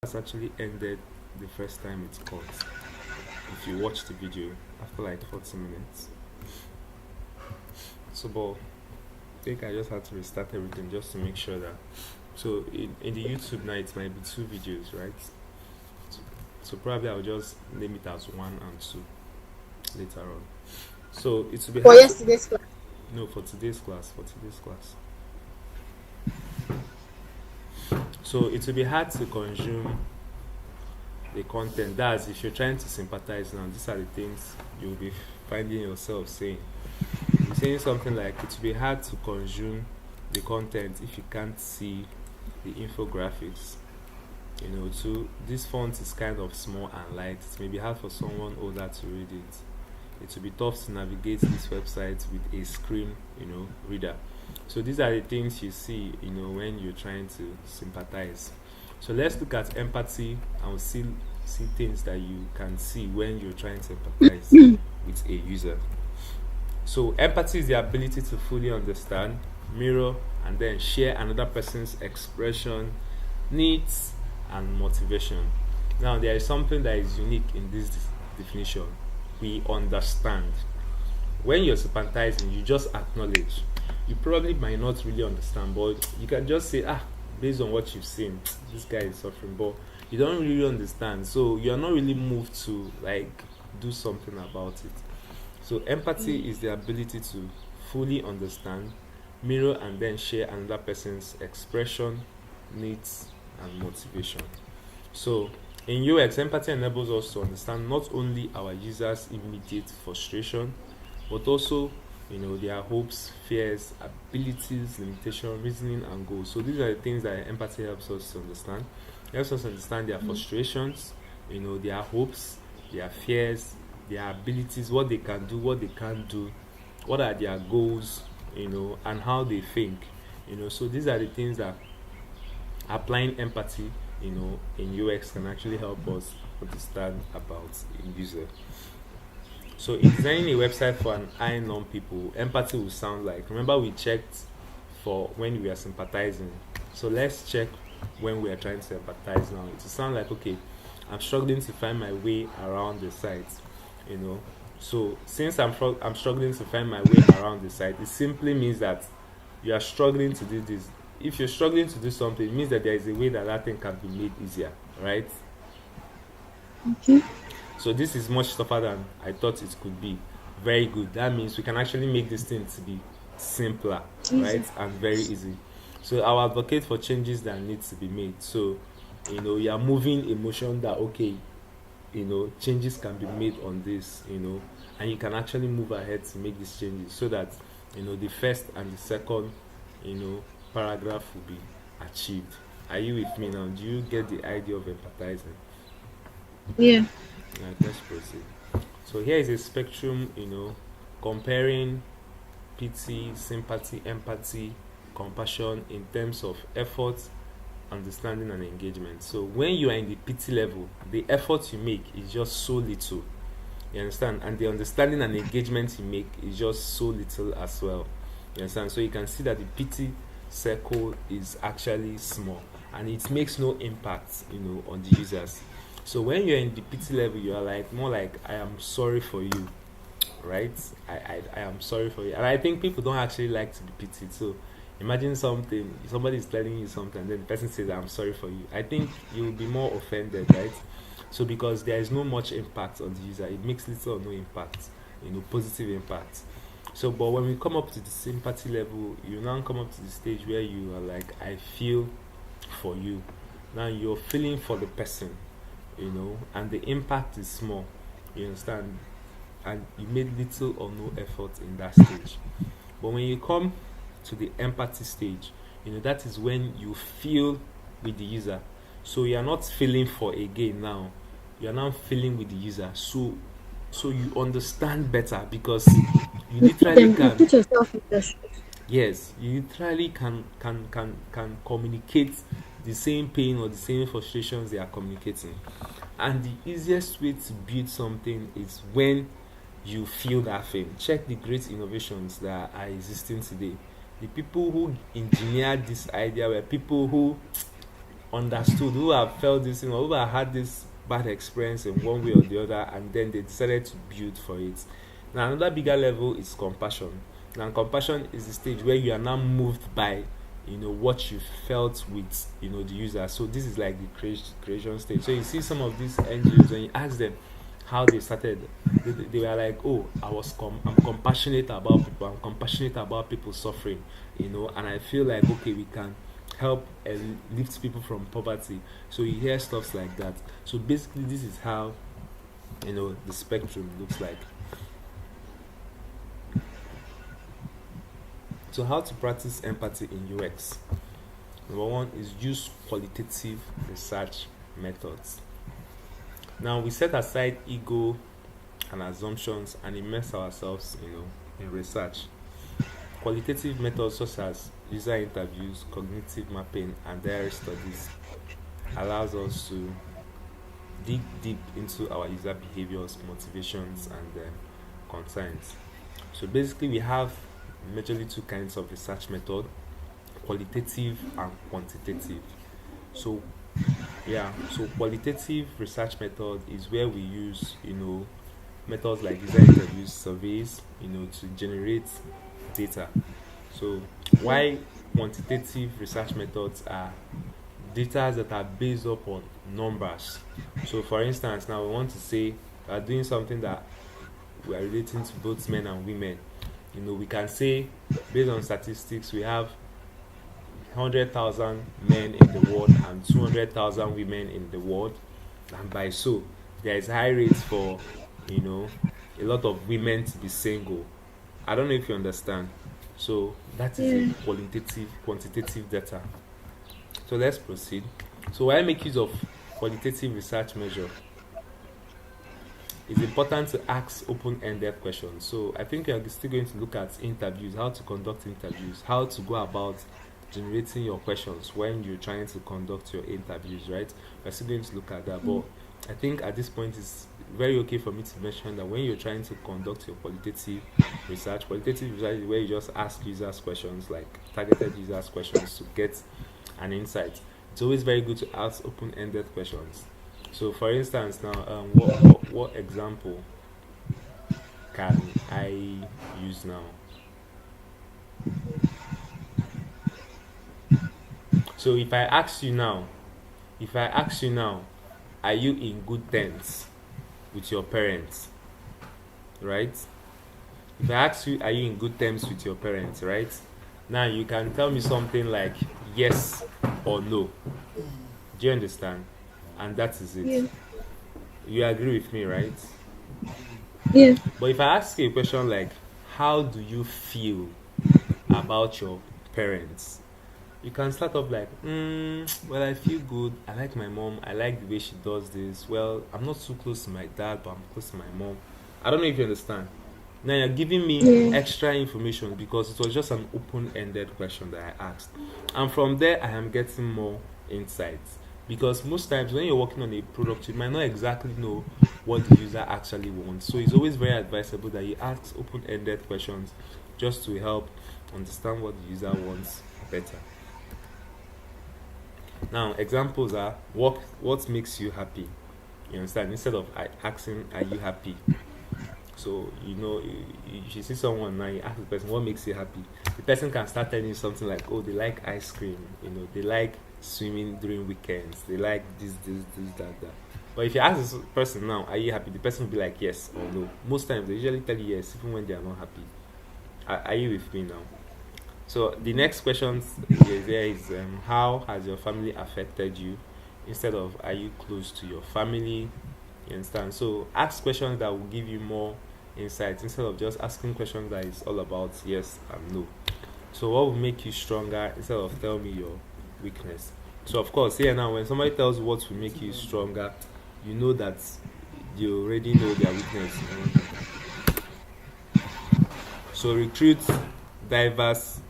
has actually ended the first time it's cut. If you watch the video after like 40 minutes. So, but I think I just had to restart everything just to make sure that. So, in the YouTube now, it might be two videos, right? So, so probably I'll just name it as one and two later on. So, it will be For hard to. yesterday's class. No, for today's class. For today's class. So, it will be hard to consume the content. That's if you're trying to sympathize now, these are the things you'll be finding yourself saying. You're saying something like it will be hard to consume the content if you can't see the infographics. So this font is kind of small and light. It may be hard for someone older to read it. It will be tough to navigate this website with a screen, reader. So these are the things you see, when you're trying to sympathize. So let's look at empathy and we'll see things that you can see when you're trying to empathize with a user. So empathy is the ability to fully understand, mirror, and then share another person's expression, needs, and motivation. Now there is something that is unique in this definition. We understand. When you're sympathizing, you just acknowledge. You probably might not really understand, but you can just say, based on what you've seen, this guy is suffering, but you don't really understand. So you're not really moved to like do something about it. So empathy is the ability to fully understand, mirror, and then share another person's expression, needs, and motivation. So in UX, empathy enables us to understand not only our users' immediate frustration, but also their hopes, fears, abilities, limitation, reasoning, and goals. So these are the things that empathy helps us to understand. It helps us understand their frustrations, their hopes, their fears, their abilities, what they can do, what they can't do, what are their goals, and how they think. So these are the things that applying empathy, in UX can actually help us understand about a user. So in designing a website for an unknown people, empathy will sound like, remember we checked for when we are sympathizing. So let's check when we are trying to empathize now. It will sound like, okay, I'm struggling to find my way around the site, So since I'm struggling to find my way around the site, it simply means that you are struggling to do this. If you're struggling to do something, it means that there is a way that that thing can be made easier, right? Okay. So this is much tougher than I thought it could be. Very good. That means we can actually make this thing to be simpler, Easy. right? And very easy. So I'll advocate for changes that need to be made. So, you are moving emotion that okay, changes can be made on this, and you can actually move ahead to make these changes so that, the first and the second, paragraph will be achieved. Are you with me now? Do you get the idea of empathizing? Yeah. Right, let's proceed. So here is a spectrum, comparing pity, sympathy, empathy, compassion in terms of effort, understanding, and engagement. So when you are in the pity level, the effort you make is just so little. You understand? And the understanding and engagement you make is just so little as well. You understand? So you can see that the pity circle is actually small and it makes no impact, on the users. So when you're in the pity level, you are like more like I am sorry for you, right? I am sorry for you. And I think people don't actually like to be pitied. So imagine somebody is telling you something and then the person says I'm sorry for you. I think you will be more offended, right? So because there is no much impact on the user, it makes little or no impact, positive impact. So but when we come up to the sympathy level, you now come up to the stage where you are like I feel for you. Now you're feeling for the person, and the impact is small. You understand? And you made little or no effort in that stage. But when you come to the empathy stage, that is when you feel with the user. So you are not feeling for again now. You are now feeling with the user. So you understand better because you You put literally them. You can. put yourself in the shoes. Yes, you literally can communicate the same pain or the same frustrations they are communicating. And the easiest way to build something is when you feel that thing. Check the great innovations that are existing today. The people who engineered this idea were people who understood, who have felt this thing, or who have had this bad experience in one way or the other, and then they decided to build for it. Now, another bigger level is compassion. Now, compassion is the stage where you are now moved by, what you felt with, the user. So this is like the creation stage. So you see some of these NGOs, when you ask them how they started, they were like, oh, I'm compassionate about people, I'm compassionate about people suffering, and I feel like, okay, we can help and lift people from poverty. So you hear stuff like that. So basically, this is how, the spectrum looks like. So how to practice empathy in UX? Number one is use qualitative research methods. Now we set aside ego and assumptions and immerse ourselves, in research. Qualitative methods such as user interviews, cognitive mapping, and diary studies allows us to dig deep into our user behaviors, motivations, and concerns. So basically, we have majorly two kinds of research method: qualitative and quantitative. So so qualitative research method is where we use, methods like user interviews, surveys, to generate data. So why quantitative research methods are data that are based upon numbers. So for instance, now we want to say we are doing something that we are relating to both men and women. We can say, based on statistics, we have 100,000 men in the world and 200,000 women in the world, and by so there is high rates for, a lot of women to be single. I don't know if you understand. So that is Yeah. a quantitative data. So let's proceed. So why make use of qualitative research measure? It's important to ask open-ended questions. So I think you're still going to look at interviews, how to conduct interviews, how to go about generating your questions when you're trying to conduct your interviews, right? We're still going to look at that. But I think at this point it's very okay for me to mention that when you're trying to conduct your qualitative research is where you just ask users questions, like targeted users questions, to get an insight. It's always very good to ask open-ended questions. So, for instance, now, what example can I use now? So, if I ask you now, are you in good terms with your parents, right? If I ask you, are you in good terms with your parents, right? Now you can tell me something like yes or no. Do you understand? And that is it. Yeah. You agree with me, right? Yeah. But if I ask you a question like, how do you feel about your parents? You can start off like, well, I feel good. I like my mom. I like the way she does this. Well, I'm not too close to my dad, but I'm close to my mom. I don't know if you understand. Now you're giving me Yeah. extra information because it was just an open-ended question that I asked. And from there, I am getting more insights. Because most times when you're working on a product, you might not exactly know what the user actually wants. So it's always very advisable that you ask open-ended questions just to help understand what the user wants better. Now, examples are what makes you happy. You understand? Instead of asking, "Are you happy?" So if you see someone now, you ask the person, "What makes you happy?" The person can start telling you something like, "Oh, they like ice cream. They like swimming during weekends. They like this, that." But if you ask this person now, "Are you happy?" The person will be like, "Yes" or "No." Most times they usually tell you yes, even when they are not happy. Are you with me now? So the next question is how has your family affected you? Instead of are you close to your family? You understand? So ask questions that will give you more insights instead of just asking questions that is all about yes and no. So what will make you stronger instead of tell me your weakness? So of course, here now when somebody tells you what will make you stronger, you know that you already know their weakness. So recruit diverse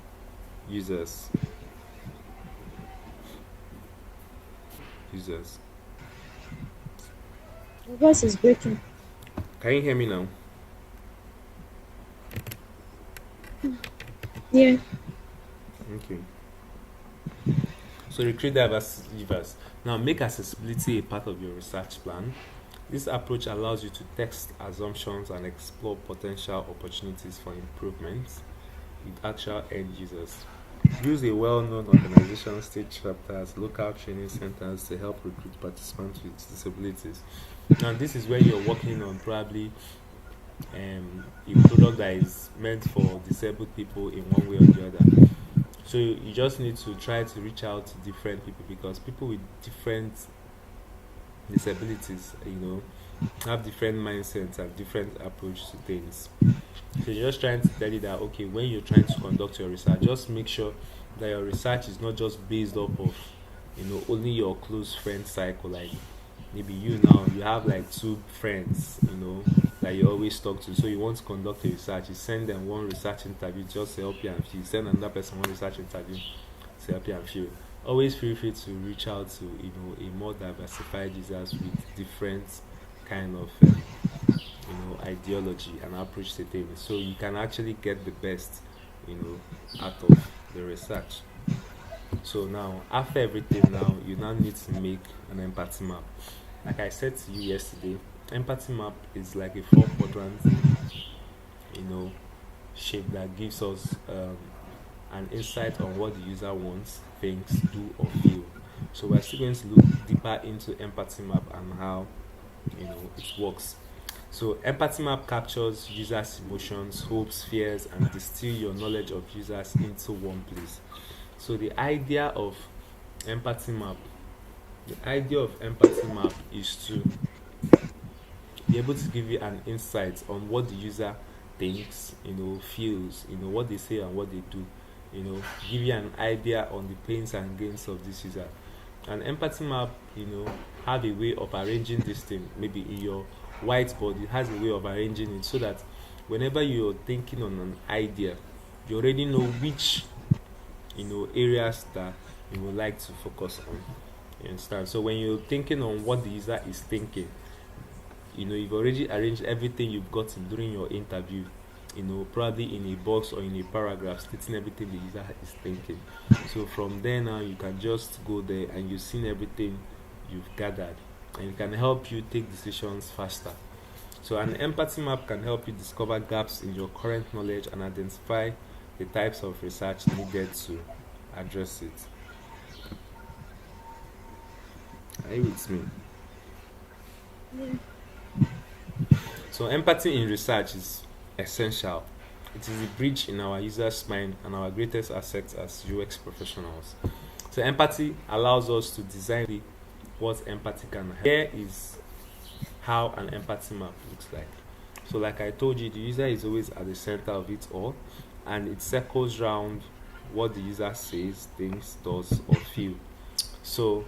users. Users. Your voice is breaking. Can you hear me now? Yeah. Okay. So recruit diverse leavers. Now make accessibility a part of your research plan. This approach allows you to test assumptions and explore potential opportunities for improvement with actual end users. Use a well-known organization, state chapters, local training centers to help recruit participants with disabilities. Now this is where you're working on probably a product that is meant for disabled people in one way or the other. So you just need to try to reach out to different people because people with different disabilities, have different mindsets and different approach to things. So you're just trying to tell you that okay, when you're trying to conduct your research, just make sure that your research is not just based off of only your close friend cycle. Like maybe you have like two friends, that you always talk to. So you want to conduct a research, you send them one research interview just to help you and feel. Send another person one research interview to help you and feel. Always feel free to reach out to a more diversified users with different kind of ideology and approach to things, so you can actually get the best out of the research. So now after everything, now you now need to make an empathy map. Like I said to you yesterday, empathy map is like a four quadrant shape that gives us an insight on what the user wants, thinks, do or feel. So we're still going to look deeper into empathy map and how it works. So empathy map captures users' emotions, hopes, fears, and distill your knowledge of users into one place. So the idea of empathy map is to be able to give you an insight on what the user thinks, feels, what they say and what they do, give you an idea on the pains and gains of this user. An empathy map, have a way of arranging this thing. Maybe in your whiteboard, it has a way of arranging it so that whenever you're thinking on an idea, you already know which, areas that you would like to focus on. You understand? So when you're thinking on what the user is thinking, you've already arranged everything you've gotten during your interview, probably in a box or in a paragraph stating everything the user is thinking. So from there now you can just go there and you've seen everything you've gathered, and it can help you take decisions faster. So an empathy map can help you discover gaps in your current knowledge and identify the types of research needed to address it. Are you with me? So empathy in research is essential. It is a bridge in our users' mind and our greatest asset as UX professionals. So empathy allows us to design what empathy can have. Here is how an empathy map looks like. So like I told you, the user is always at the center of it all, and it circles around what the user says, thinks, does, or feel. So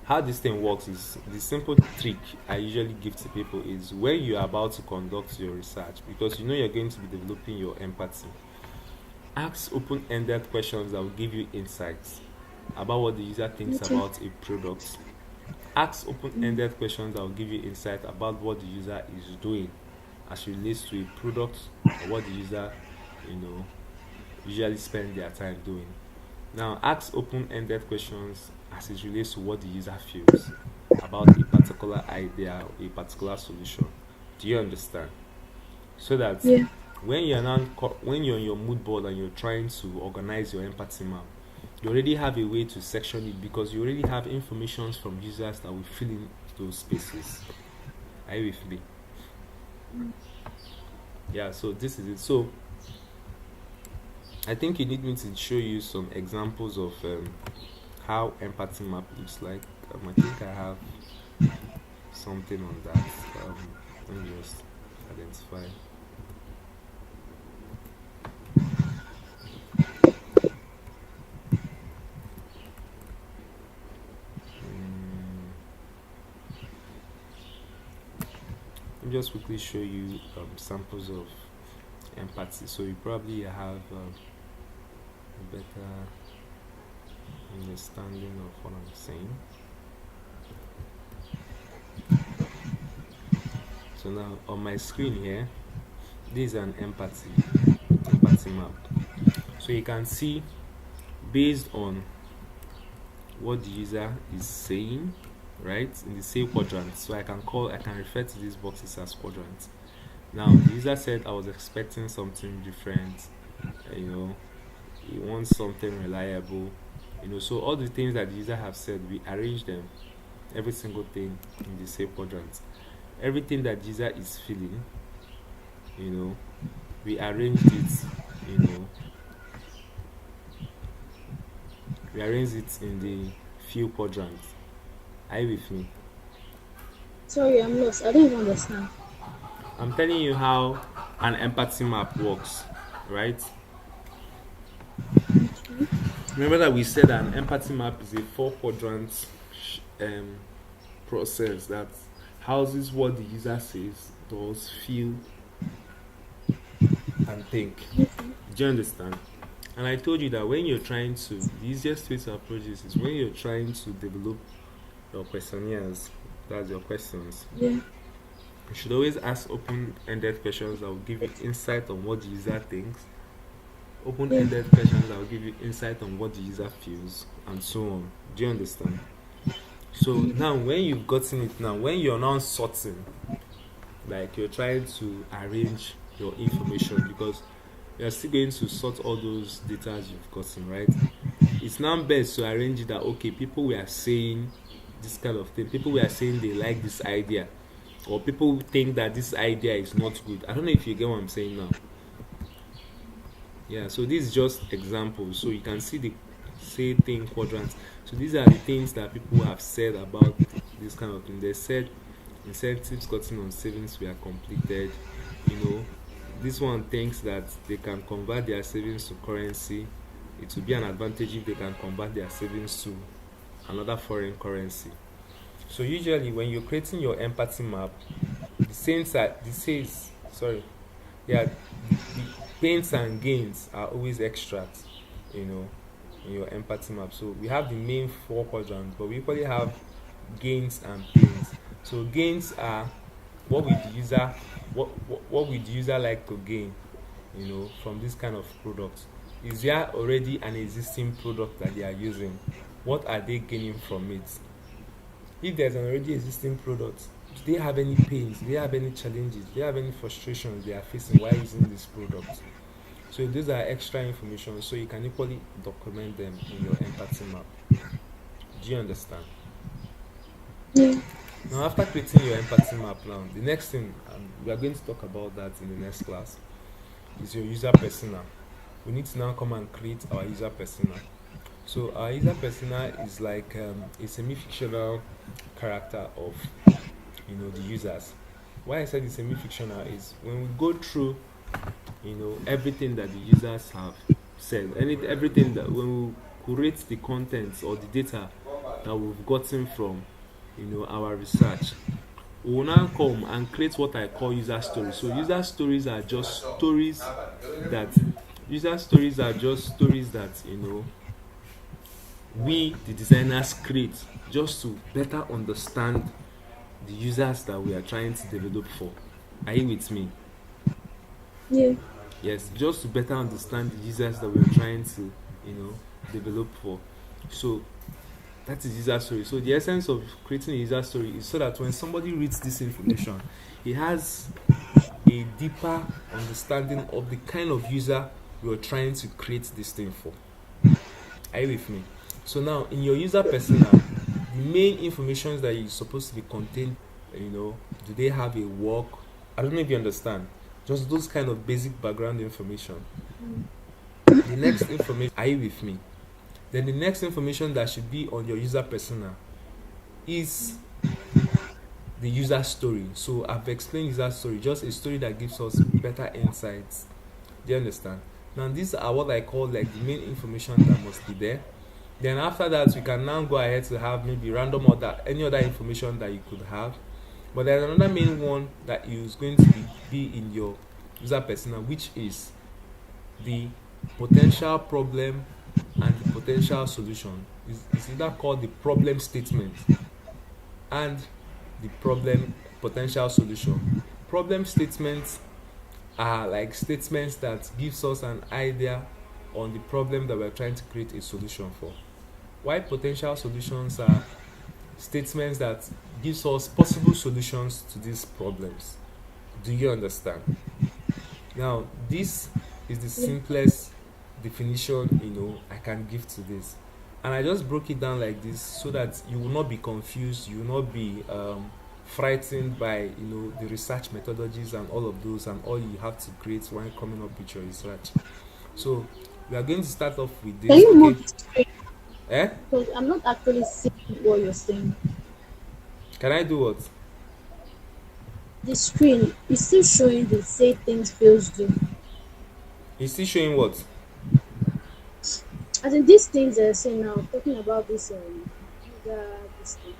how this thing works is, the simple trick I usually give to people is when you are about to conduct your research, because you're going to be developing your empathy, ask open-ended questions that will give you insights about what the user thinks about a product. Ask open-ended questions that will give you insight about what the user is doing as relates to a product, or what the user usually spend their time doing. Now ask open-ended questions as it relates to what the user feels about a particular idea or a particular solution. Do you understand? So that when you're on your mood board and you're trying to organize your empathy map, you already have a way to section it, because you already have information from users that will fill in those spaces. Are you with me? Yeah, so this is it. So I think you need me to show you some examples of how empathy map looks like. I think I have something on that. Let me just identify. Let me just quickly show you samples of empathy, so you probably have a better understanding of what I'm saying. So now on my screen here, this is an empathy map. So you can see, based on what the user is saying, right, in the same quadrant. So I can refer to these boxes as quadrants. Now the user said I was expecting something different, you know, he wants something reliable, so all the things that the user have said, we arrange them, every single thing in the same quadrant. Everything that the user is feeling, you know, we arranged it, you know, we arrange it in the few quadrants. Are you with me? Sorry, I'm lost. I don't even understand. I'm telling you how an empathy map works, right? Remember that we said an empathy map is a four quadrant process that houses what the user says, does, feel, and think. Do you understand? And I told you that when you're trying to, the easiest way to approach this is when you're trying to develop your questionnaires, that's your questions. Yeah. You should always ask open-ended questions that will give you insight on what the user thinks, open-ended questions that will give you insight on what the user feels, and so on. Do you understand? So now when you've gotten it, now when you're now sorting, like you're trying to arrange your information, because you're still going to sort all those data you've gotten, right? It's now best to arrange it that, okay, people were saying this kind of thing, people were saying they like this idea, or people think that this idea is not good. I don't know if you get what I'm saying now. Yeah, so this is just examples, so you can see the say thing quadrants. So these are the things that people have said about this kind of thing. They said incentives gotten on savings were completed. This one thinks that they can convert their savings to currency. It will be an advantage if they can convert their savings to another foreign currency. So usually when you're creating your empathy map, the pains and gains are always extracts, in your empathy map. So we have the main four quadrants, but we equally have gains and pains. So gains are what would the user like to gain, from this kind of product. Is there already an existing product that they are using? What are they gaining from it? If there's an already existing product, do they have any pains? Do they have any challenges? Do they have any frustrations they are facing while using this product? So these are extra information, so you can equally document them in your empathy map. Do you understand? Yeah. Now, after creating your empathy map, now the next thing, we are going to talk about that in the next class, is your user persona. We need to now come and create our user persona. So our user persona is like a semi-fictional character of the users. Why I said it's semi-fictional is when we go through everything that the users have said, everything that when we curate the contents or the data that we've gotten from our research, we will now come and create what I call user stories. So user stories are just stories that we the designers create just to better understand the users that we are trying to develop for. Are you with me? Yeah. Yes, just to better understand the users that we are trying to develop for. So that is user story. So the essence of creating a user story is so that when somebody reads this information, he has a deeper understanding of the kind of user we are trying to create this thing for. Are you with me? So now in your user persona, the main information that is supposed to be contained, do they have a work? I don't know if you understand. Just those kind of basic background information. The next information, are you with me? Then the next information that should be on your user persona is the user story. So I've explained user story, just a story that gives us better insights. Do you understand? Now these are what I call like the main information that must be there. Then after that, we can now go ahead to have maybe random or any other information that you could have. But there's another main one that is going to be in your user persona, which is the potential problem and the potential solution. It's either called the problem statement and the problem potential solution. Problem statements are like statements that gives us an idea on the problem that we're trying to create a solution for. why potential solutions are statements that gives us possible solutions to these problems. Do you understand? Now, this is the Yeah. simplest definition I can give to this, and I just broke it down like this so that you will not be confused, you will not be frightened by the research methodologies and all of those and all you have to create when coming up with your research. So we are going to start off with Can this, you okay? move the screen? Eh? Because I'm not actually seeing what you're saying. Can I do what? The screen is still showing the say things fails do. Is still showing what? As in these things they're saying now, talking about this this thing.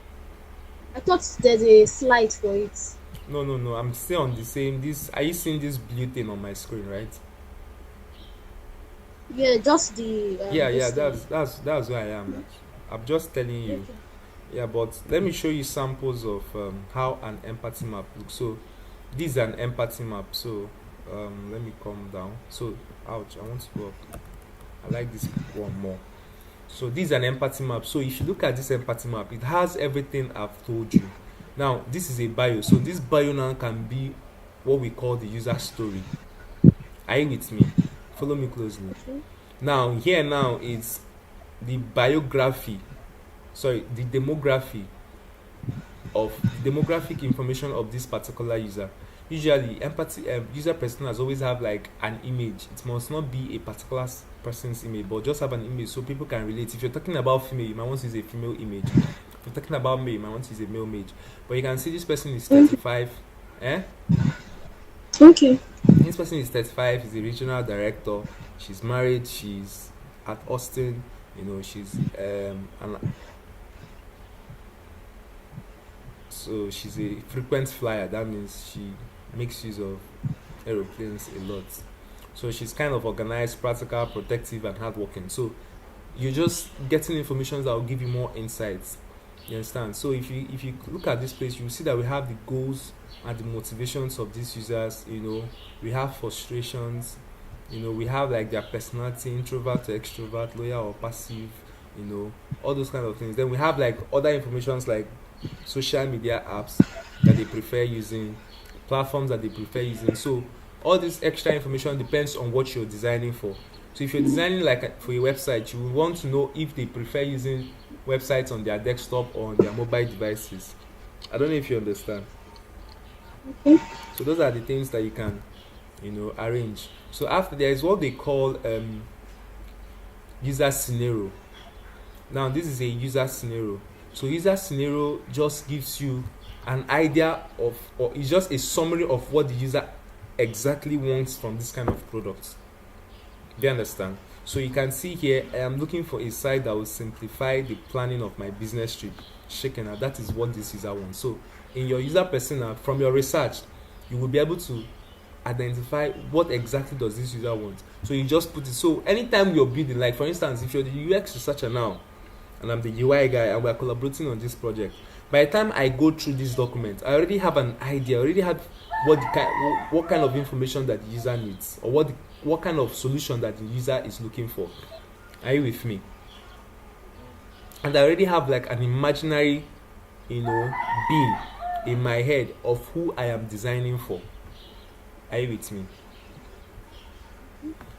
I thought there's a slide for it. No, no, no. I'm still on the same. This. Are you seeing this blue thing on my screen, right? Yeah, just the Yeah, yeah. this thing. That's where I am. I'm just telling you. Okay. Yeah, but let me show you samples of how an empathy map looks. So this is an empathy map. So let me come down. So ouch, I want to go up. I like this one more. So this is an empathy map. So if you look at this empathy map, it has everything I've told you. Now this is a bio. So this bio now can be what we call the user story. Are you with me? Follow me closely. Okay. Now here now is the biography. Sorry, the demographic information of this particular user. Usually empathy user personas always have like an image. It must not be a particular person's image, but just have an image so people can relate. If you're talking about female, you might want to use a female image. If you're talking about male, you might want to use a male image. But you can see this person is 35. Eh? Okay. This person is 35, is a regional director. She's married, she's at Austin, she's so she's a frequent flyer. That means she makes use of aeroplanes a lot. So she's kind of organized, practical, protective, and hardworking. So you're just getting information that will give you more insights. You understand? So if you look at this place, you see that we have the goals and the motivations of these users. We have frustrations. We have like their personality, introvert to extrovert, loyal or passive. All those kind of things. Then we have like other informations like social media apps that they prefer using, platforms that they prefer using. So all this extra information depends on what you're designing for. So if you're designing like for a website, you will want to know if they prefer using websites on their desktop or on their mobile devices. I don't know if you understand. Okay. So those are the things that you can arrange. So after, there is what they call user scenario. Now this is a user scenario. So user scenario just gives you an idea of, or it's just a summary of what the user exactly wants from this kind of product. Do you understand? So you can see here, I am looking for a site that will simplify the planning of my business trip. Shaken out. That is what this user wants. So in your user persona, from your research, you will be able to identify what exactly does this user want. So you just put it. So anytime you're building, like for instance, if you're the UX researcher now, and I'm the UI guy, and we're collaborating on this project, by the time I go through this document, I already have an idea. I already have what kind of information that the user needs, or what kind of solution that the user is looking for. Are you with me? And I already have like an imaginary, being in my head of who I am designing for. Are you with me?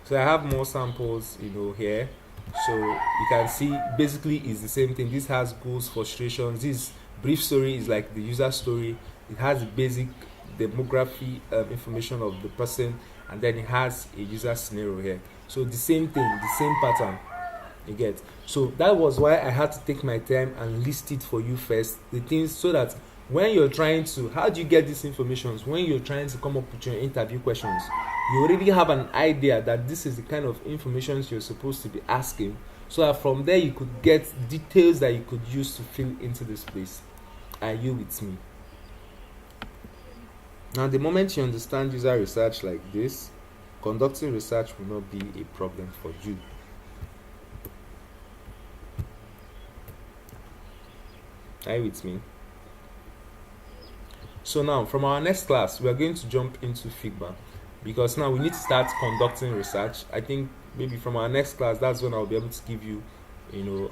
So I have more samples, here. So you can see basically it's the same thing. This has goals, frustrations. This brief story is like the user story. It has the basic demography information of the person, and then it has a user scenario here. So the same thing, the same pattern. You get. So that was why I had to take my time and list it for you first. The things, so that when you're trying to, how do you get these informations? When you're trying to come up with your interview questions, you already have an idea that this is the kind of information you're supposed to be asking, so that from there you could get details that you could use to fill into this place. Are you with me? Now the moment you understand user research like this, conducting research will not be a problem for you. Are you with me? So now from our next class, we are going to jump into Figma, because now we need to start conducting research. I think maybe from our next class, that's when I'll be able to give you,